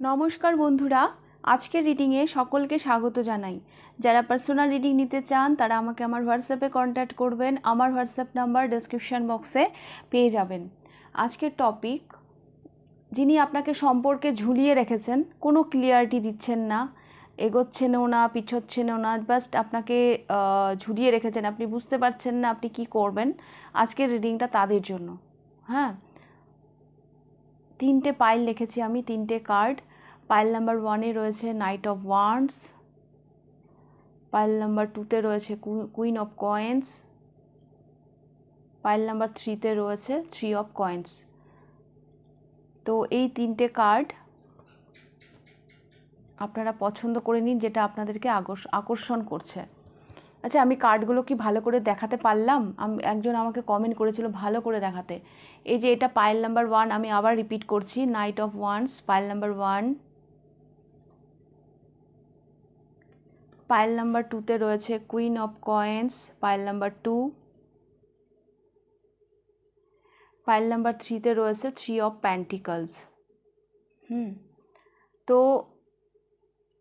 নমস্কার বন্ধুরা, আজকের রিডিংয়ে সকলকে স্বাগত জানাই। যারা পার্সোনাল রিডিং নিতে চান তারা আমাকে আমার হোয়াটসঅ্যাপে কন্ট্যাক্ট করবেন। আমার হোয়াটসঅ্যাপ নাম্বার ডেসক্রিপশন বক্সে পেয়ে যাবেন। আজকের টপিক, যিনি আপনাকে সম্পর্কে ঝুলিয়ে রেখেছেন, কোনো ক্লিয়ারিটি দিচ্ছেন না, এগোচ্ছেনও না, পিছোচ্ছেনও না, জাস্ট আপনাকে ঝুলিয়ে রেখেছেন, আপনি বুঝতে পারছেন না আপনি কি করবেন। আজকের রিডিংটা তাদের জন্য। হ্যাঁ, তিনটে পাইল লিখেছি আমি, তিনটে কার্ড। পাইল নাম্বার 1-এ রয়েছে knight of wands, pile number 2-তে রয়েছে queen of coins, pile number 3-তে রয়েছে 3 অফ কয়েন্স। তো এই তিনটে কার্ড আপনারা পছন্দ করে নিন, যেটা আপনাদেরকে আকর্ষণ করছে। আচ্ছা, আমি কার্ডগুলো কি ভালো করে দেখাতে পারলাম? একজন আমাকে কমেন্ট করেছিল ভালো করে দেখাতে। এই যে এটা পাইল নাম্বার 1, আমি আবার রিপিট করছি, knight of wands, pile number 1। Pile number 2-তে রয়েছে queen of coins, pile number 2। Pile number 3-তে রয়েছে 3 অফ প্যান্টিকলস। তো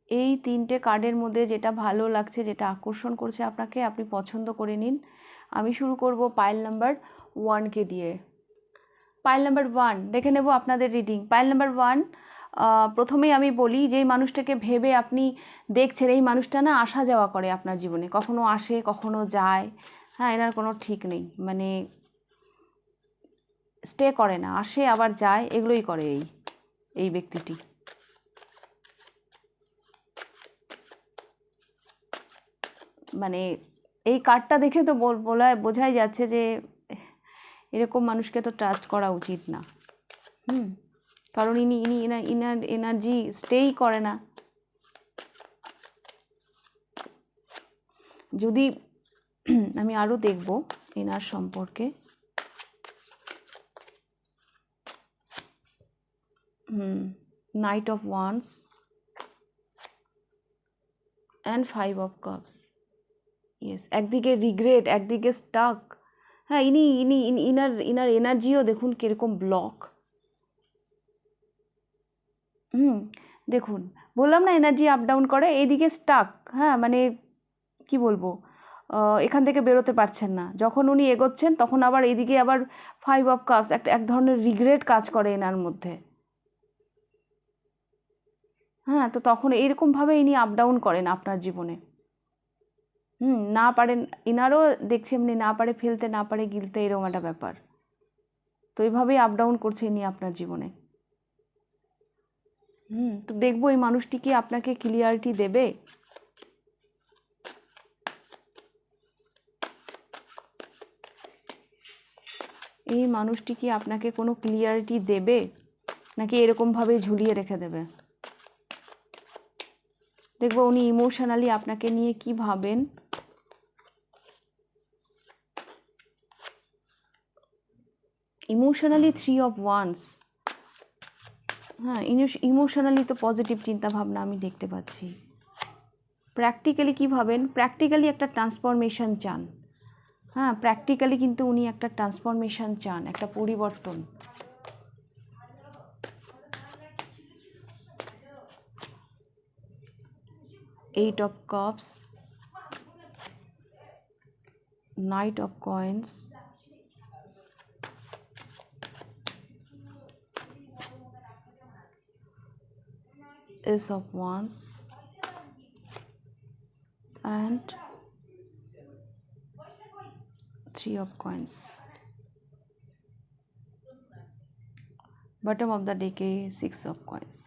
এই তিনটে কার্ডের মধ্যে যেটা ভালো লাগছে, যেটা আকর্ষণ করছে আপনাকে, আপনি পছন্দ করে নিন। আমি শুরু করব পাইল নাম্বার 1-কে দিয়ে। পাইল নাম্বার 1 দেখে নেব আপনাদের রিডিং। পাইল নাম্বার 1, প্রথমেই আমি বলি, যেই মানুষটাকে ভেবে আপনি দেখছেন, এই মানুষটা না আসা যাওয়া করে আপনার জীবনে, কখনো আসে কখনো যায়। হ্যাঁ, এনার কোনো ঠিক নেই, মানে স্টে করে না, আসে আবার যায়, এগুলোই করে এই ব্যক্তিটি। মানে এই কার্ডটা দেখে তো বোঝাই যাচ্ছে যে এরকম মানুষকে তো ট্রাস্ট করা উচিত না। কারণ ইনার এনার্জি স্টেই করে না। যদি আমি আরও দেখব এনার সম্পর্কে। Night of wands and 5 of cups. Yes, একদিকে রিগ্রেট, একদিকে স্টাক। হ্যাঁ, ইনার এনার্জিও দেখুন কীরকম ব্লক। দেখুন, বললাম না এনার্জি আপ ডাউন করে, এইদিকে স্টাক। হ্যাঁ, মানে কি বলবো, এখান থেকে বেরোতে পারছেন না। যখন উনি এগোচ্ছেন তখন আবার এইদিকে আবার 5 অফ কাপস, এক ধরনের রিগ্রেট কাজ করে এনার মধ্যে। হ্যাঁ, তো তখন এইরকমভাবে ইনি আপ ডাউন করেন আপনার জীবনে। না পারেন, ইনারও দেখছি এমনি, না পারে ফেলতে, না পারে গিলতে, এরকম একটা ব্যাপার। তো এইভাবেই আপ ডাউন করছে ইনি আপনার জীবনে। তো দেখবো এই মানুষটি কি আপনাকে ক্লিয়ারিটি দেবে। এই মানুষটি কি আপনাকে কোনো ক্লিয়ারিটি দেবে, নাকি এরকমভাবে ঝুলিয়ে রেখে দেবে। দেখবো উনি ইমোশনালি আপনাকে নিয়ে কি ভাবেন। Emotionally 3 of wands. হ্যাঁ, ইমোশনালি তো পজিটিভ চিন্তা ভাবনা আমি দেখতে পাচ্ছি। প্র্যাকটিক্যালি কী ভাবেন? প্র্যাকটিক্যালি একটা ট্রান্সফরমেশন চান। হ্যাঁ, প্র্যাকটিক্যালি কিন্তু উনি একটা ট্রান্সফরমেশন চান, একটা পরিবর্তন। Eight of cups, night of coins, Ace of Wands and 3 of Coins. Bottom of the deck, 6 of Coins.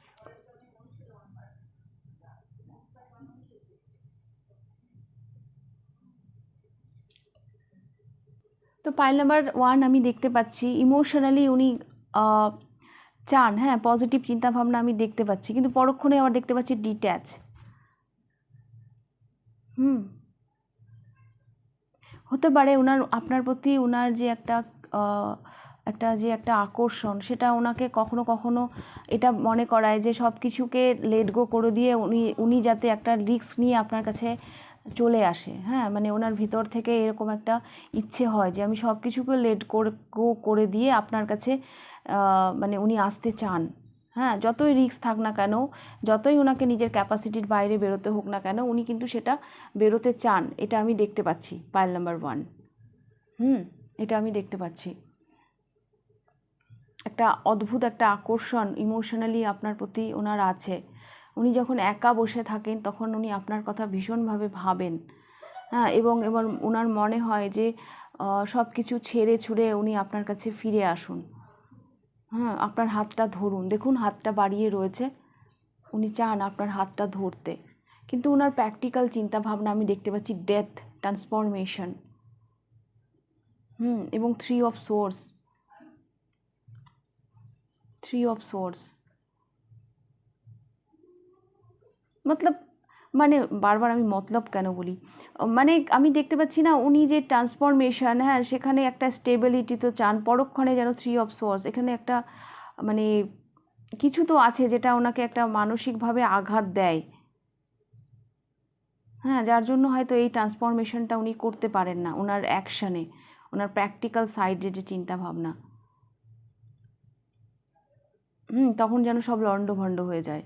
তো পাইল নাম্বার 1 আমি দেখতে পাচ্ছি ইমোশনালি উনি চান, হ্যাঁ, পজিটিভ চিন্তাভাবনা আমি দেখতে পাচ্ছি, কিন্তু পরক্ষণে আবার দেখতে পাচ্ছি ডিট্যাচ। হতে পারে ওনার আপনার প্রতি ওনার যে একটা আকর্ষণ, সেটা ওনাকে কখনো কখনো এটা মনে করায় যে সব কিছুকে লেট গো করে দিয়ে উনি যাতে একটা রিস্ক নিয়ে আপনার কাছে চলে আসে। হ্যাঁ, মানে ওনার ভিতর থেকে এরকম একটা ইচ্ছে হয় যে আমি সব কিছুকে লেট গো করে দিয়ে আপনার কাছে মানে উনি আসতে চান। হ্যাঁ, যতই রিস্ক থাক না কেন, যতই ওনাকে নিজের ক্যাপাসিটির বাইরে বেরোতে হোক না কেন, উনি কিন্তু সেটা বেরোতে চান। এটা আমি দেখতে পাচ্ছি পাইল নাম্বার 1। এটা আমি দেখতে পাচ্ছি। একটা অদ্ভুত একটা আকর্ষণ ইমোশনালি আপনার প্রতি ওনার আছে। উনি যখন একা বসে থাকেন তখন উনি আপনার কথা ভীষণভাবে ভাবেন। হ্যাঁ, এবং এবার ওনার মনে হয় যে সব কিছু ছেড়ে ছুড়ে উনি আপনার কাছে ফিরে আসুন। হ্যাঁ, আপনার হাতটা ধরুন, দেখুন হাতটা বাড়িয়ে রয়েছে, উনি চান আপনার হাতটা ধরতে। কিন্তু ওনার প্র্যাকটিক্যাল চিন্তাভাবনা আমি দেখতে পাচ্ছি ডেথ, ট্রান্সফরমেশন, এবং 3 অফ সোর্স, 3 অফ সোর্স। মতলব, মানে বারবার আমি মতলব কেন বলি, মানে আমি দেখতে পাচ্ছি না উনি যে ট্রান্সফরমেশন, হ্যাঁ সেখানে একটা স্টেবিলিটি তো চান, পরক্ষণে যেন 3 অফ সোর্স, এখানে একটা মানে কিছু তো আছে যেটা ওনাকে একটা মানসিকভাবে আঘাত দেয়। হ্যাঁ, যার জন্য হয়তো এই ট্রান্সফরমেশনটা উনি করতে পারেন না ওনার অ্যাকশানে, ওনার প্র্যাকটিক্যাল সাইডে যে চিন্তাভাবনা, তখন যেন সব লণ্ডভণ্ড হয়ে যায়।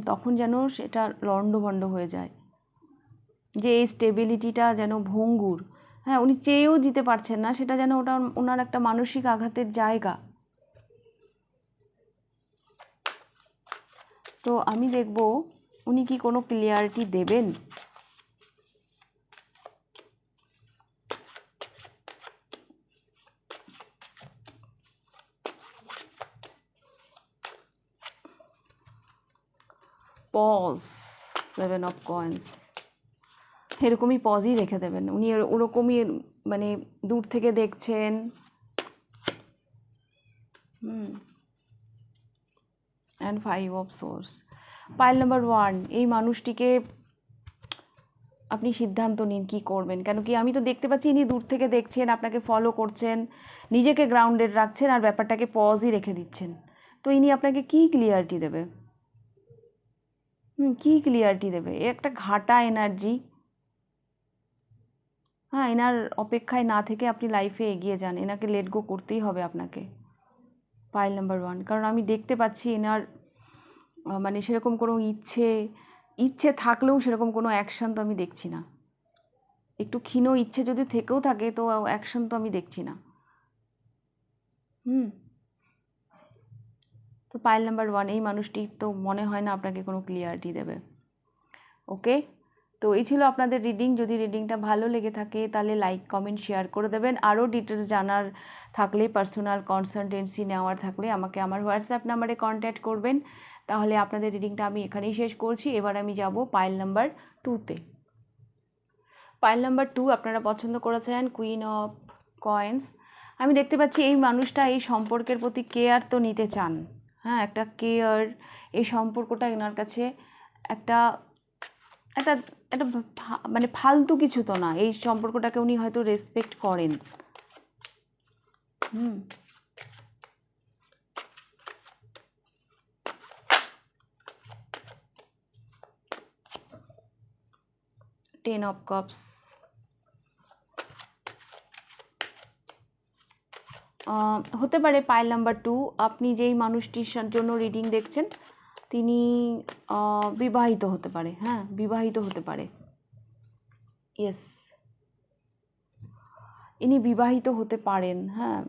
তখন যেন সেটা লণ্ডভণ্ড হয়ে যায়, যে এই স্টেবিলিটিটা যেন ভঙ্গুর। হ্যাঁ, উনি চেয়েও দিতে পারছেন না, সেটা যেন ওটা ওনার একটা মানসিক আঘাতের জায়গা। তো আমি দেখব উনি কি কোনো ক্লিয়ারিটি দেবেন। পজ, 7 অফ কয়েন্স, এরকমই পজই রেখে দেবেন উনি, ওরকমই মানে দূর থেকে দেখছেন। And 5 of swords. Pile number 1, এই মানুষটিকে আপনি সিদ্ধান্ত নিন কী করবেন, কেন কি আমি তো দেখতে পাচ্ছি ইনি দূর থেকে দেখছেন, আপনাকে ফলো করছেন, নিজেকে গ্রাউন্ডেড রাখছেন, আর ব্যাপারটাকে পজই রেখে দিচ্ছেন। তো ইনি আপনাকে কী ক্লিয়ারিটি দেবে? কী ক্লিয়ারিটি দেবে? এ একটা ঘাটা এনার্জি। হ্যাঁ, এনার অপেক্ষায় না থেকে আপনি লাইফে এগিয়ে যান, এনাকে লেট গো করতেই হবে আপনাকে। পাইল নাম্বার 1, কারণ আমি দেখতে পাচ্ছি এনার মানে সেরকম কোনো ইচ্ছে থাকলেও সেরকম কোনো অ্যাকশান তো আমি দেখছি না। একটু ক্ষীণ ইচ্ছে যদি থেকেও থাকে তো অ্যাকশন তো আমি দেখছি না। তো পাইল নাম্বার 1, এই মানুষটি তো মনে হয় না আপনাকে কোনো ক্লিয়ারিটি দেবে। ওকে, তো এই ছিল আপনাদের রিডিং। যদি রিডিংটা ভালো লেগে থাকে তাহলে লাইক, কমেন্ট, শেয়ার করে দেবেন। আরও ডিটেলস জানার থাকলে, পার্সোনাল কনসালটেন্সি নেওয়ার থাকলে আমাকে আমার হোয়াটসঅ্যাপ নাম্বারে কন্ট্যাক্ট করবেন। তাহলে আপনাদের রিডিংটা আমি এখানেই শেষ করছি। এবার আমি যাব পাইল নাম্বার 2তে। পাইল নাম্বার 2 আপনারা পছন্দ করেছেন কুইন অফ কয়েন্স। আমি দেখতে পাচ্ছি এই মানুষটা এই সম্পর্কের প্রতি কেয়ার তো নিতে চান। হ্যাঁ, একটা কেয়ার, এই সম্পর্কটা এনার কাছে একটা একটা একটা মানে ফালতু কিছু তো না, এই সম্পর্কটাকে উনি হয়তো রেসপেক্ট করেন। 10 অফ কাপস। হতে পারে পাইল নাম্বার 2 আপনি যেই মানুষটির জন্য রিডিং দেখছেন তিনি বিবাহিত হতে পারে। হ্যাঁ, বিবাহিত হতে পারে। ইয়েস, ইনি বিবাহিত হতে পারেন। হ্যাঁ,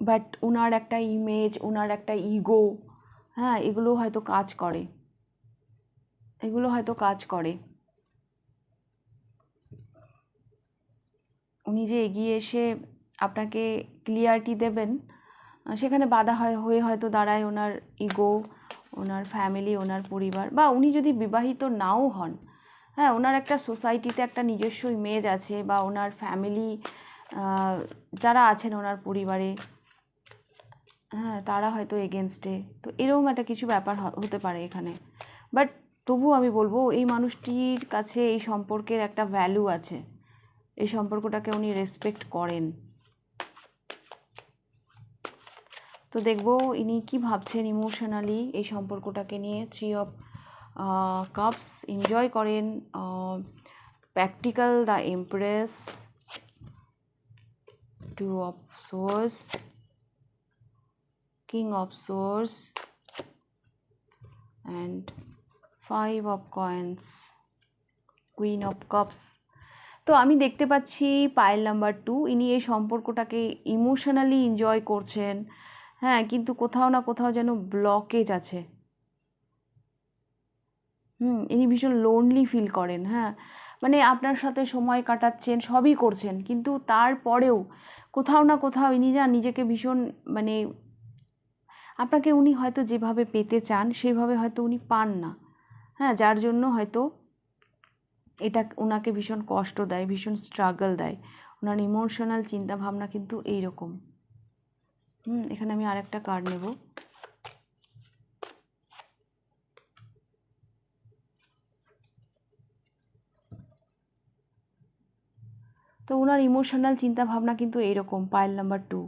বাট ওনার একটা ইমেজ, ওনার একটা ইগো, হ্যাঁ এগুলো হয়তো কাজ করে, উনি যে এগিয়ে এসে আপনাকে ক্লিয়ারিটি দেবেন সেখানে বাধা হয়ে হয়তো দাঁড়ায় ওনার ইগো, ওনার ফ্যামিলি, ওনার পরিবার, বা উনি যদি বিবাহিত নাও হন, হ্যাঁ ওনার একটা সোসাইটিতে একটা নিজস্ব ইমেজ আছে, বা ওনার ফ্যামিলি যারা আছেন ওনার পরিবারে, হ্যাঁ তারা হয়তো এগেনস্টে। তো এরকম একটা কিছু ব্যাপার হতে পারে এখানে। বাট তবু আমি বলবো এই মানুষটির কাছে এই সম্পর্কের একটা ভ্যালু আছে, এই সম্পর্কটাকে উনি রেসপেক্ট করেন। তো দেখবো ইনি কি ভাবছেন ইমোশনালি এই সম্পর্কটাকে নিয়ে। 3 অফ কাপস, এনজয় করেন, practical the empress, two of swords, king of swords and 5 of coins, queen of cups. তো আমি দেখতে পাচ্ছি পাইল নাম্বার 2 ইনি এই সম্পর্কটাকে ইমোশনালি এনজয় করছেন, হ্যাঁ, কিন্তু কোথাও না কোথাও যেন ব্লকেজ আছে। ইনি ভীষণ লোনলি ফিল করেন, হ্যাঁ, মানে আপনার সাথে সময় কাটাচ্ছেন, সবই করছেন, কিন্তু তারপরেও কোথাও না কোথাও ইনি না নিজেকে ভীষণ মানে আপনাকে উনি হয়তো যেভাবে পেতে চান সেভাবে হয়তো উনি পান না, হ্যাঁ, যার জন্য হয়তো এটা ওনাকে ভীষণ কষ্ট দেয়, ভীষণ স্ট্রাগল দেয়। ওনার ইমোশনাল চিন্তাভাবনা কিন্তু এইরকম। এখানে আমি আরেকটা কার্ড নেব। তো ওনার ইমোশনাল চিন্তাভাবনা কিন্তু এইরকম, পাইল নাম্বার 2।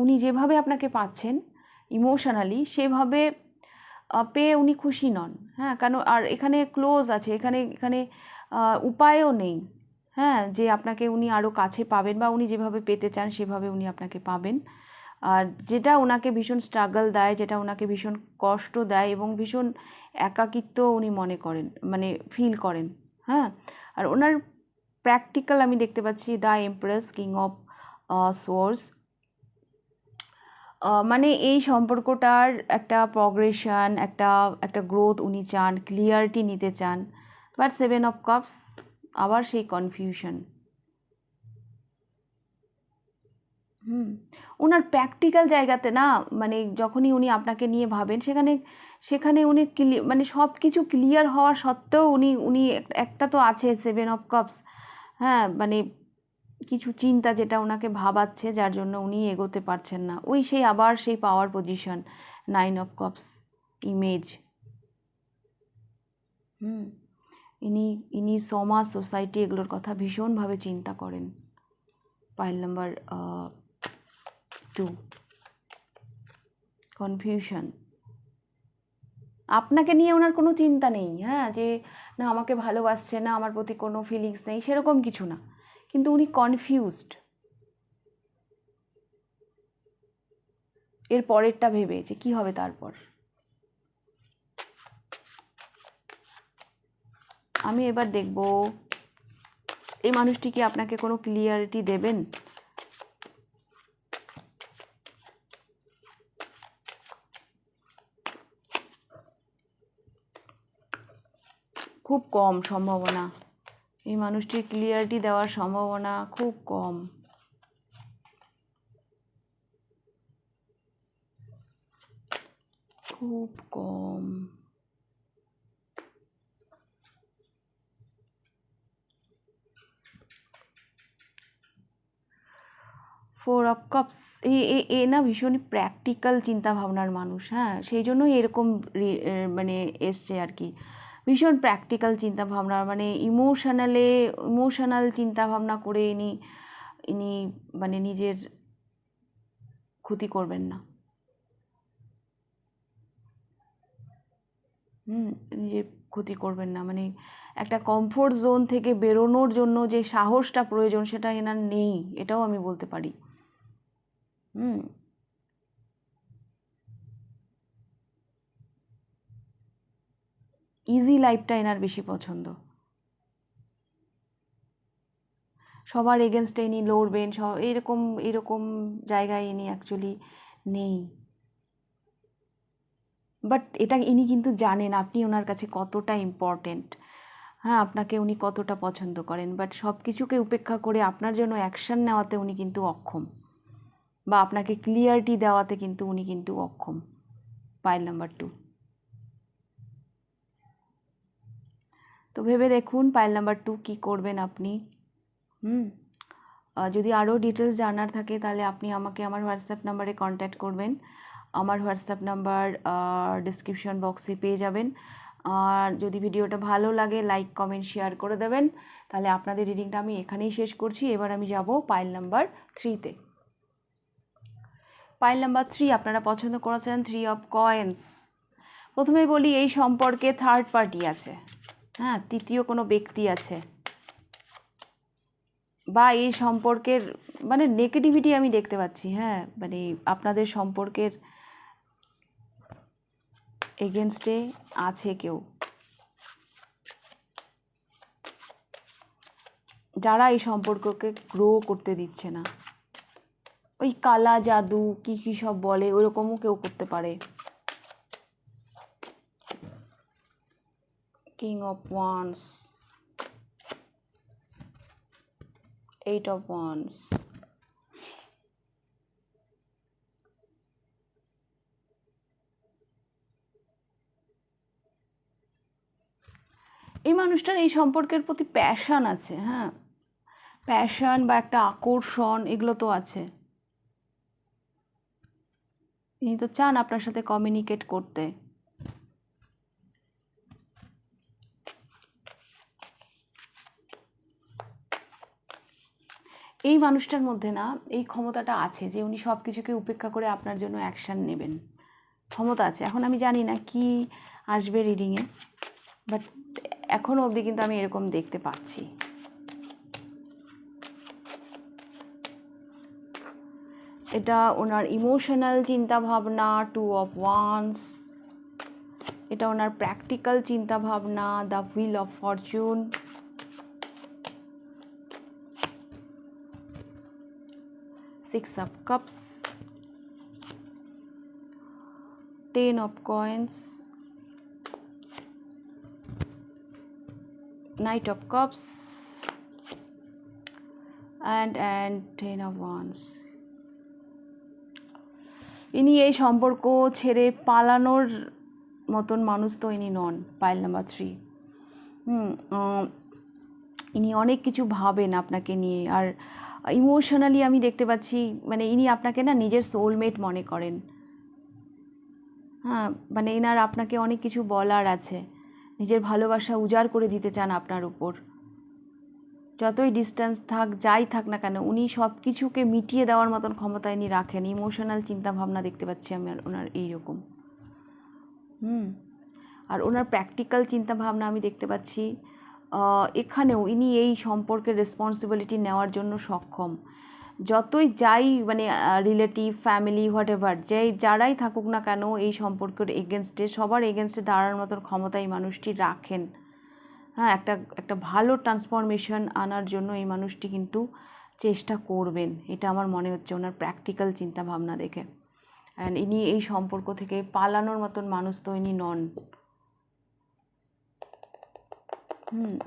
উনি যেভাবে আপনাকে পাচ্ছেন ইমোশনালি সেভাবে পেয়ে উনি খুশি নন, হ্যাঁ, কেন আর এখানে ক্লোজ আছে, এখানে এখানে উপায়ও নেই, হ্যাঁ, যে আপনাকে উনি আরও কাছে পাবেন বা উনি যেভাবে পেতে চান সেভাবে উনি আপনাকে পাবেন। আর যেটা ওনাকে ভীষণ স্ট্রাগল দেয়, যেটা ওনাকে ভীষণ কষ্ট দেয় এবং ভীষণ একাকিত্ব উনি মনে করেন, মানে ফিল করেন, হ্যাঁ। আর ওনার প্র্যাকটিক্যাল আমি দেখতে পাচ্ছি the empress, king of source, মানে এই সম্পর্কটার একটা প্রগ্রেশন, একটা একটা গ্রোথ উনি চান, ক্লিয়ারিটি নিতে চান। বাট 7 অফ কাপস, আবার সেই কনফিউশন। ওনার প্র্যাকটিক্যাল জায়গাতে না, মানে যখনই উনি আপনাকে নিয়ে ভাবেন সেখানে উনি মানে সব কিছু ক্লিয়ার হওয়া সত্ত্বেও উনি উনি একটা তো আছে 7 অফ কাপস, হ্যাঁ, মানে কিছু চিন্তা যেটা ওনাকে ভাবাচ্ছে, যার জন্য উনি এগোতে পারছেন না। ওই সেই আবার সেই power position, 9 of cups, image. ইনি ইনি সমাজ, সোসাইটি, এগুলোর কথা ভীষণভাবে চিন্তা করেন। Pile number 2, confusion. আপনাকে নিয়ে ওনার কোনো চিন্তা নেই, হ্যাঁ, যে না আমাকে ভালোবাসছে না, আমার প্রতি কোনো ফিলিংস নেই, সেরকম কিছু না, কিন্তু উনি কনফিউজড এর পরেরটা ভেবে যে কী হবে তারপর। আমি এবার দেখব এই মানুষটি কি আপনাকে কোনো ক্লিয়ারিটি দেবেন। খুব কম সম্ভাবনা, এই মানুষটির ক্লিয়ারিটি দেওয়ার সম্ভাবনা খুব কম। খুব কম। 4 অফ কাপস, এ না ভীষণই প্র্যাকটিক্যাল চিন্তাভাবনার মানুষ, হ্যাঁ, সেই জন্যই এরকম মানে এসছে আর কি। ভীষণ প্র্যাকটিক্যাল চিন্তাভাবনা, মানে ইমোশনাল চিন্তাভাবনা করে ইনি ইনি মানে নিজের ক্ষতি করবেন না, নিজের ক্ষতি করবেন না, মানে একটা কমফোর্ট জোন থেকে বেরোনোর জন্য যে সাহসটা প্রয়োজন সেটা এনার নেই, এটাও আমি বলতে পারি। ইজি লাইফটা এনার বেশি পছন্দ, সবার এগেনস্টে ইনি লড়বেন, এরকম এরকম জায়গায় ইনি অ্যাকচুয়ালি নেই। বাট এটা ইনি কিন্তু জানেন আপনি ওনার কাছে কতটা ইম্পর্টেন্ট, হ্যাঁ, আপনাকে উনি কতটা পছন্দ করেন, বাট সব কিছুকে উপেক্ষা করে আপনার জন্য অ্যাকশান নেওয়াতে উনি কিন্তু অক্ষম, বা আপনাকে ক্লিয়ারিটি দেওয়াতে কিন্তু উনি কিন্তু অক্ষম। Pile number 2। তো ভেবে দেখুন পাইল নাম্বার 2 কী করবেন আপনি। যদি আরও ডিটেলস জানার থাকে তাহলে আপনি আমাকে আমার হোয়াটসঅ্যাপ নাম্বারে কন্ট্যাক্ট করবেন। আমার হোয়াটসঅ্যাপ নাম্বার ডিসক্রিপশন বক্সে পেয়ে যাবেন। আর যদি ভিডিওটা ভালো লাগে লাইক কমেন্ট শেয়ার করে দেবেন। তাহলে আপনাদের রিডিংটা আমি এখানেই শেষ করছি। এবার আমি যাব পাইল নাম্বার 3-তে। পাইল নাম্বার 3 আপনারা পছন্দ করেছেন 3 অফ কয়েন্স। প্রথমে বলি এই সম্পর্কে থার্ড পার্টি আছে, হ্যাঁ, তৃতীয় কোনো ব্যক্তি আছে, বা এই সম্পর্কের মানে নেগেটিভিটি আমি দেখতে পাচ্ছি। হ্যাঁ, মানে আপনাদের সম্পর্কের এগেনস্টে আছে কেউ, যারা এই সম্পর্ককে গ্রো করতে দিচ্ছে না। ওই কালা জাদু কী কী সব বলে, ওইরকমও কেউ করতে পারে। King of wands, 8 of wands, এই মানুষটার এই সম্পর্কের প্রতি প্যাশন আছে। হ্যাঁ, প্যাশন বা একটা আকর্ষণ এগুলো তো আছে। ইনি তো চান আপনার সাথে কমিউনিকেট করতে। এই মানুষটার মধ্যে না এই ক্ষমতাটা আছে যে উনি সব কিছুকে উপেক্ষা করে আপনার জন্য অ্যাকশান নেবেন, ক্ষমতা আছে। এখন আমি জানি না কি আসবে রিডিংয়ে, বাট এখনও অবধি কিন্তু আমি এরকম দেখতে পাচ্ছি। এটা ওনার ইমোশনাল চিন্তাভাবনা, 2 of wands। এটা ওনার প্র্যাকটিক্যাল চিন্তাভাবনা, the wheel of Fortune. Six of cups, 10 of coins, Knight of cups, and 10 of wands। ইনি এই সম্পর্ক ছেড়ে পালানোর মতন মানুষ তো ইনি নন। Pile number 3। ইনি অনেক কিছু ভাবেন আপনাকে নিয়ে, আর ইমোশনালি আমি দেখতে পাচ্ছি মানে ইনি আপনাকে না নিজের সোলমেট মনে করেন। হ্যাঁ, মানে এনার আপনাকে অনেক কিছু বলার আছে, নিজের ভালোবাসা উজাড় করে দিতে চান আপনার উপর। যতই ডিস্টেন্স থাক, যাই থাক না কেন, উনি সব কিছুকে মিটিয়ে দেওয়ার মতন ক্ষমতা ইনি রাখেন। ইমোশনাল চিন্তাভাবনা দেখতে পাচ্ছি আমি ওনার এইরকম। আর ওনার প্র্যাকটিক্যাল চিন্তাভাবনা আমি দেখতে পাচ্ছি এখানেও ইনি এই সম্পর্কের রেসপন্সিবিলিটি নেওয়ার জন্য সক্ষম। যতই যাই মানে রিলেটিভ, ফ্যামিলি, হোয়াট এভার, যারাই থাকুক না কেন এই সম্পর্কের এগেনস্টে, সবার এগেনস্টে দাঁড়ানোর মতন ক্ষমতা এই মানুষটি রাখেন। হ্যাঁ, একটা ভালো ট্রান্সফরমেশন আনার জন্য এই মানুষটি কিন্তু চেষ্টা করবেন, এটা আমার মনে হচ্ছে ওনার প্র্যাকটিক্যাল চিন্তাভাবনা দেখে। অ্যান্ড ইনি এই সম্পর্ক থেকে পালানোর মতন মানুষ তো ইনি নন।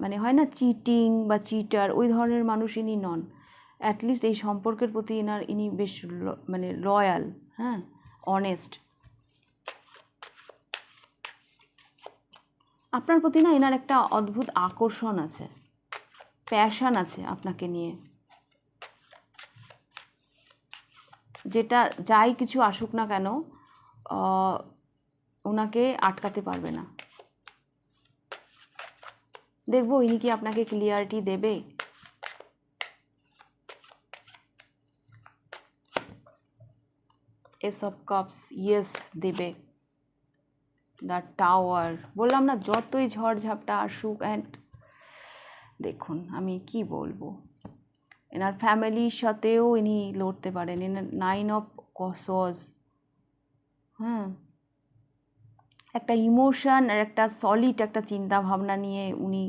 মানে হয় না চিটিং বা চিটার, ওই ধরনের মানুষ ইনি নন। অ্যাটলিস্ট এই সম্পর্কের প্রতি ইনি বেশ মানে লয়াল, হ্যাঁ, অনেস্ট। আপনার প্রতি না এনার একটা অদ্ভুত আকর্ষণ আছে, প্যাশন আছে আপনাকে নিয়ে, যেটা যাই কিছু আসুক না কেন ওনাকে আটকাতে পারবে না। দেখবো ইনি কি আপনাকে ক্লিয়ারিটি দেবে। এস অফ কাপস, ইয়েস দেবে। দ্য টাওয়ার, বললাম না যতই ঝড়ঝাপটা আসুক। অ্যান্ড দেখুন আমি কি বলবো, এনার ফ্যামিলির সাথেও ইনি লড়তে পারেন। এনার 9 of Swords। হ্যাঁ, একটা ইমোশন আর একটা সলিড একটা চিন্তা ভাবনা নিয়ে উনি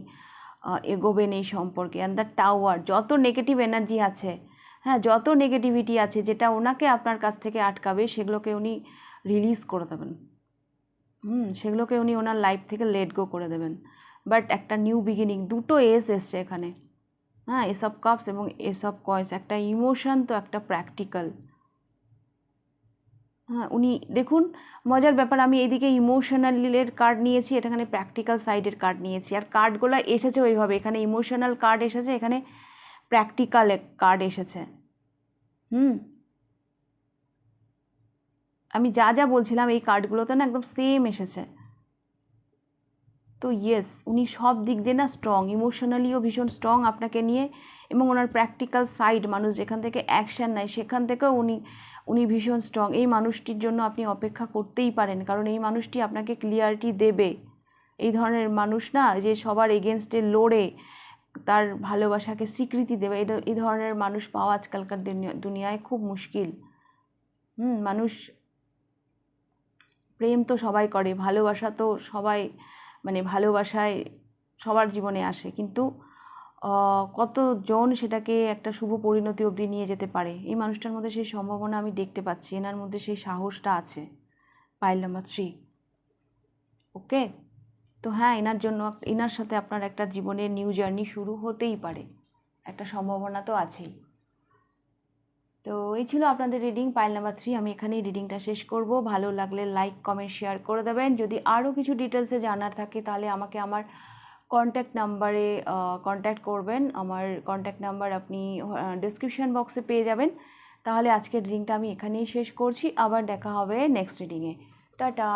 এগোবেন এই সম্পর্কে। অ্যান্ড দ্য টাওয়ার, যত নেগেটিভ এনার্জি আছে, হ্যাঁ, যত নেগেটিভিটি আছে যেটা ওনাকে আপনার কাছ থেকে আটকাবে, সেগুলোকে উনি রিলিজ করে দেবেন। সেগুলোকে উনি ওনার লাইফ থেকে লেট গো করে দেবেন। বাট একটা নিউ বিগিনিং, দুটো এস এসছে এখানে। হ্যাঁ, এস অফ কাপস এবং এস অফ কয়েন্স, একটা ইমোশন তো একটা প্র্যাকটিক্যাল। হ্যাঁ, উনি দেখুন মজার ব্যাপার, আমি এইদিকে ইমোশনালের কার্ড নিয়েছি, এখানে প্র্যাকটিক্যাল সাইডের কার্ড নিয়েছি। আর কার্ডগুলো এসেছে ওইভাবে, এখানে ইমোশনাল কার্ড এসেছে, এখানে প্র্যাকটিক্যাল কার্ড এসেছে। আমি যা যা বলছিলাম এই কার্ডগুলোতে না একদম সেম এসেছে। তো ইয়েস, উনি সব দিক দিয়ে না স্ট্রং, ইমোশনালিও ভীষণ স্ট্রং আপনাকে নিয়ে, এবং ওনার প্র্যাকটিক্যাল সাইড, মানুষ যেখান থেকে অ্যাকশান নেয় সেখান থেকেও উনি ভীষণ স্ট্রং। এই মানুষটির জন্য আপনি অপেক্ষা করতেই পারেন, কারণ এই মানুষটি আপনাকে ক্লিয়ারিটি দেবে। এই ধরনের মানুষ না, যে সবার এগেনস্টে লড়ে তার ভালোবাসাকে স্বীকৃতি দেবে, এই ধরনের মানুষ পাওয়া আজকালকার দুনিয়ায় খুব মুশকিল। মানুষ প্রেম তো সবাই করে, ভালোবাসা তো সবাই, মানে ভালোবাসায় সবার জীবনে আসে, কিন্তু কতজন সেটাকে একটা শুভ পরিণতি অবধি নিয়ে যেতে পারে, এই মানুষটার মধ্যে সেই সম্ভাবনা আমি দেখতে পাচ্ছি, এনার মধ্যে সেই সাহসটা আছে। Pile number 3। ওকে, তো হ্যাঁ, এনার সাথে আপনার একটা জীবনের নিউ জার্নি শুরু হতেই পারে, একটা সম্ভাবনা তো আছেই। তো এই ছিল আপনাদের রিডিং পাইল নাম্বার 3। আমি এখানেই রিডিংটা শেষ করব। ভালো লাগলে লাইক কমেন্ট শেয়ার করে দেবেন। যদি আরও কিছু ডিটেলসে জানার থাকে তাহলে আমাকে আমার কন্ট্যাক্ট নাম্বারে কন্ট্যাক্ট করবেন। আমার কন্ট্যাক্ট নাম্বার আপনি ডেসক্রিপশন বক্সে পেয়ে যাবেন। তাহলে আজকের রিডিংটা আমি এখানেই শেষ করছি, আবার দেখা হবে নেক্সট রিডিংয়ে। টাটা।